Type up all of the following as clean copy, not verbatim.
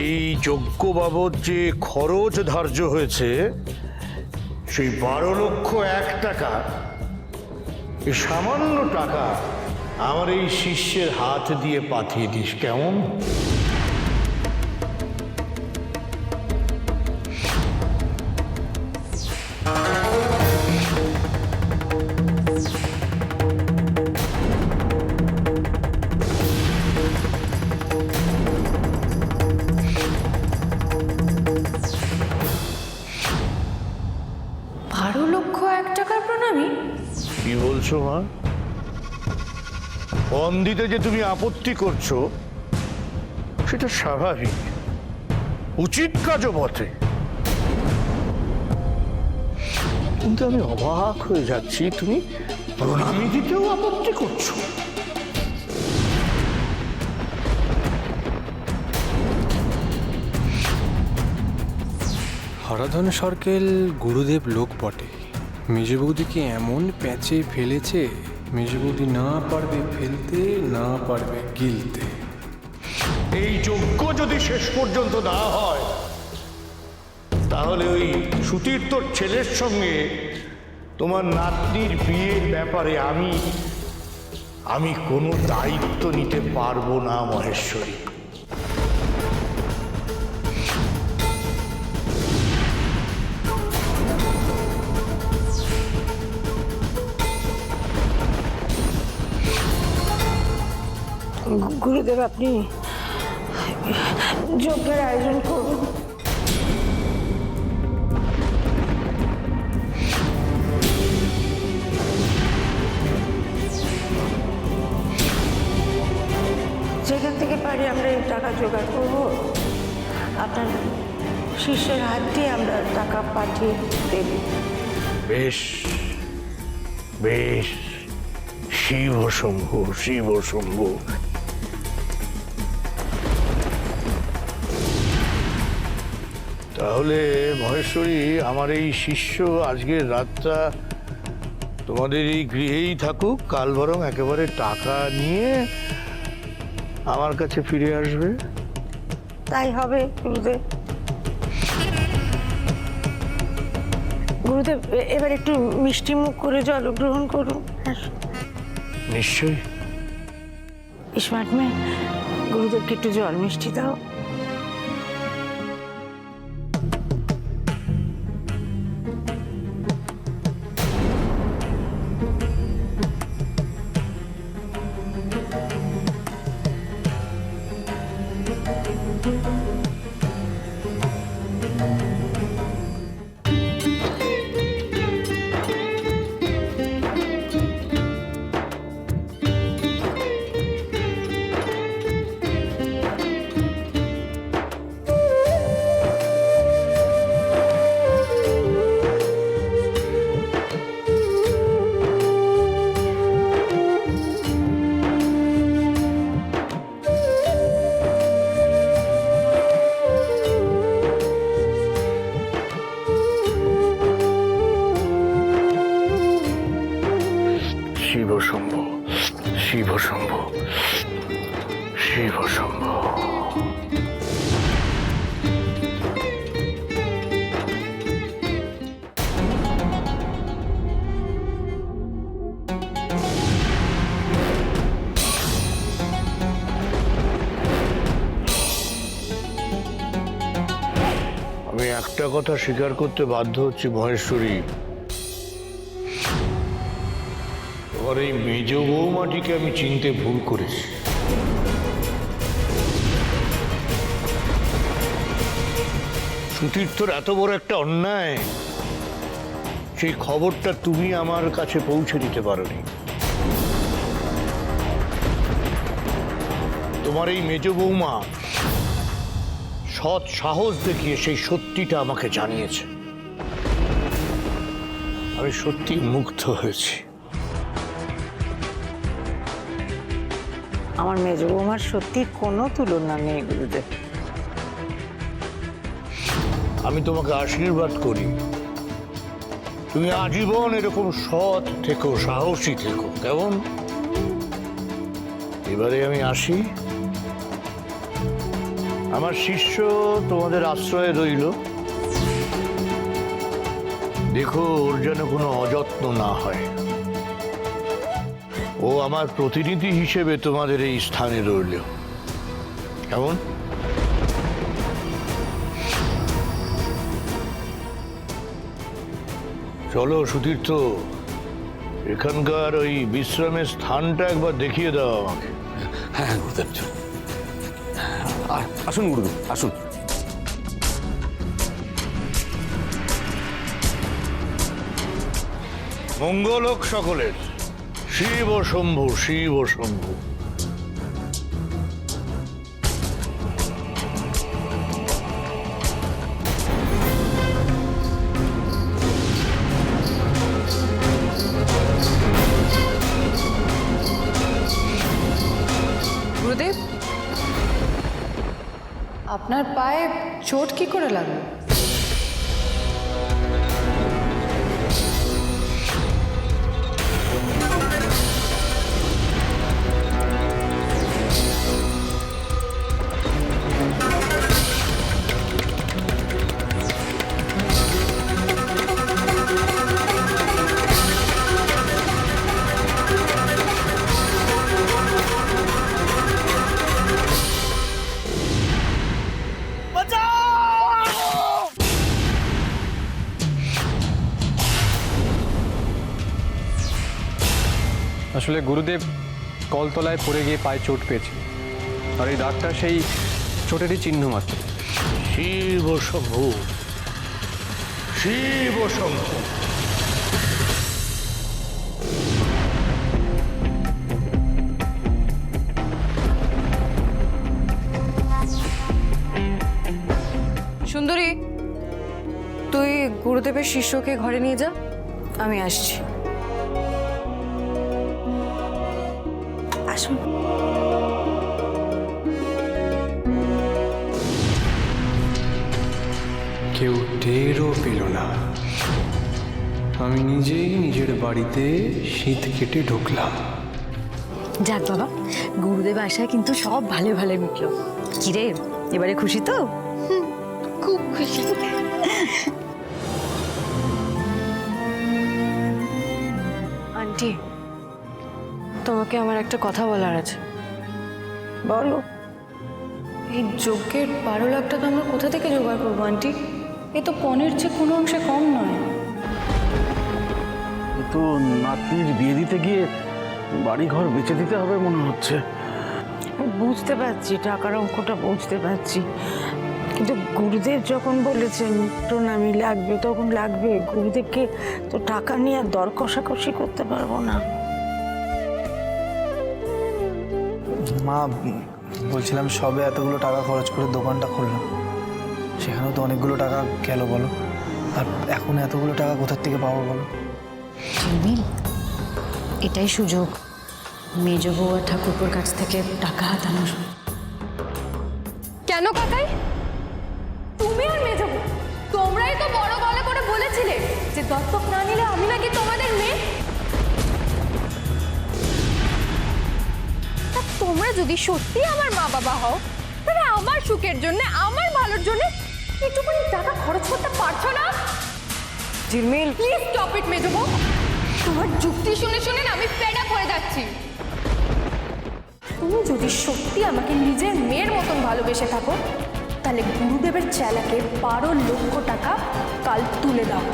এই যজ্ঞ বাবদ যে খরচ ধার্য হয়েছে সেই 12,01,000 এই সামান্য টাকা আমার এই শিষ্যের হাত দিয়ে পাঠিয়ে দিস, কেমন? প্রণামী? কি বলছো মা? পণ দিতে যে তুমি আপত্তি করছো সেটা স্বাভাবিক, উচিত কাজও বটে, কিন্তু আমি অবাক হয়ে যাচ্ছি তুমি প্রণামী দিতেও আপত্তি করছো। হরধন সরকেল গুরুদেব লোক বটে, মেজ বৌদিকে এমন প্যাঁচে ফেলেছে, মেজ বৌদি না পারবে ফেলতে, না পারবে গিলতে। এই যজ্ঞ যদি শেষ পর্যন্ত না হয় তাহলে ওই সুতীর্থর ছেলের সঙ্গে তোমার নাতনির বিয়ের ব্যাপারে আমি কোনো দায়িত্ব নিতে পারবো না মহেশ্বরী। গুরুদেব, আপনি যজ্ঞের আয়োজন করুন। যেখান থেকে পারি আমরা এই টাকা জোগাড় করব, আপনার শিষ্যের হাত দিয়ে আমরা টাকা পাঠিয়ে দেব। বেশ বেশ, শিব শম্ভু, শিব শম্ভু। তাহলে মহেশ্বরী, আমার এই শিষ্য আজকের রাতটা তোমাদের এই গৃহেই থাকুক, কাল বরং একেবারে টাকা নিয়ে আমার কাছে ফিরে আসবে। তাই হবে গুরুদেব। গুরুদেব, এবার একটু মিষ্টি মুখ করে জল গ্রহণ করুন। নিশ্চয়ই। স্মার্ট মেয়ে, গুরুদেবকে একটু জল মিষ্টি দাও। শিব শম্ভু, শিব শম্ভু, শিব শম্ভু। আমি একটা কথা স্বীকার করতে বাধ্য হচ্ছি মহেশ্বরী, তোমার এই মেজ বৌমাটিকে আমি চিনতে ভুল করেছি। সুতীর্থর এত বড় একটা অন্যায়, সেই খবরটা তুমি আমার কাছে পৌঁছে দিতে পারোনি। তোমার এই মেজ বৌমা সৎ সাহস দেখিয়ে সেই সত্যিটা আমাকে জানিয়েছে। আমি সত্যি মুগ্ধ হয়েছি। আমার মেজ বৌমার সত্যি কোনো তুলনা নেই গুরুদেব। আমি তোমাকে আশীর্বাদ করি, তুমি আজীবন এরকম সৎ থেকো, সাহসী থেকো, কেমন? এবারে আমি আসি, আমার শিষ্য তোমাদের আশ্রয়ে রইল। দেখো ওর যেন কোনো অযত্ন না হয়। ও আমার প্রতিনিধি হিসেবে তোমাদের এই স্থানে রইল। কেমন? চলো সুতীর্থ, এখানকার ওই বিশ্রামের স্থানটা একবার দেখিয়ে দাও আমাকে। হ্যাঁ গুরুদেব, আসুন গুরুদেব, আসুন। মঙ্গল হোক সকলের। শিব শম্ভু, শিব শম্ভু। গুরুদেব, আপনার পায়ে চোট কি করে লাগলো? আসলে গুরুদেব কলতলায় পড়ে গিয়ে পায়ে চোট পেয়েছে, আর এই দাগটা সেই চোটেরই চিহ্ন মাত্র। শিব শম্ভু, শিব শম্ভু। সুন্দরী, তুই গুরুদেবের শিষ্যকে ঘরে নিয়ে যা, আমি আসছি। আসুন। কেউ টেরও পেল না। আমি নিজেই নিজের বাড়িতে শীত কেটে ঢুকলাম। যাক বাবা, গুরুদেব আসায় কিন্তু সব ভালো ভালো মিটলো। কিরে, এবারে খুশি তো? খুব খুশি। আন্টি, তোমাকে আমার একটা কথা বলার আছে। বলো। এই যজ্ঞের 12 লাখ টাকা আমরা কোথা থেকে জোগাড় করবো আন্টি? এ তো পনের চেয়ে কোনো অংশে কম নয়। তো নাতনির বিয়ে দিতে গিয়ে বাড়ি ঘর বেচে দিতে হবে মনে হচ্ছে। বুঝতে পারছি, টাকার অঙ্কটা বুঝতে পারছি, কিন্তু গুরুদেব যখন বলেছেন প্রণামী লাগবে তখন লাগবে। গুরুদেবকে তো টাকা নিয়ে আর দর কষাকষি করতে পারবো না। মা, বলছিলাম সবে এতগুলো টাকা খরচ করে দোকানটা খুললাম, সেখানেও তো অনেকগুলো টাকা গেল বলো, আর এখন এতগুলো টাকা কোথার থেকে পাবো বলো? ঝিলমিল, এটাই সুযোগ মেজ বউ আর ঠাকুরপুর কাছ থেকে টাকা হাতানোর। কেন কাকাই? তুমি আর মেজো বউ তোমরাই তো বড় গলা করে বলেছিলে যে দত্তক না নিলে আমি নাকি তোমাদের মেয়ে। তা তোমরা যদি সত্যি আমার মা বাবা হও, তাহলে আমার সুখের জন্য, আমার ভালোর জন্য একটুখানি টাকা খরচ করতে পারছো না? ঝিলমিল, প্লিজ স্টপ ইট মেজো বউ। তোমার যুক্তি শুনে শুনে না আমি ফেড আপ হয়ে যাচ্ছি। তুমি যদি সত্যি আমাকে নিজের মেয়ের মতন ভালোবেসে থাকো, তাহলে গুরুদেবের চেলাকে 12 লক্ষ টাকা কাল তুলে দাও।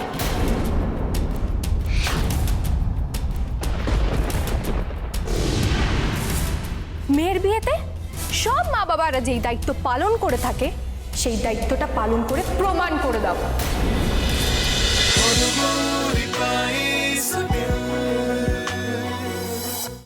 মেয়ের বিয়েতে সব মা বাবারা যেই দায়িত্ব পালন করে থাকে, সেই দায়িত্বটা পালন করে প্রমাণ করে দাও।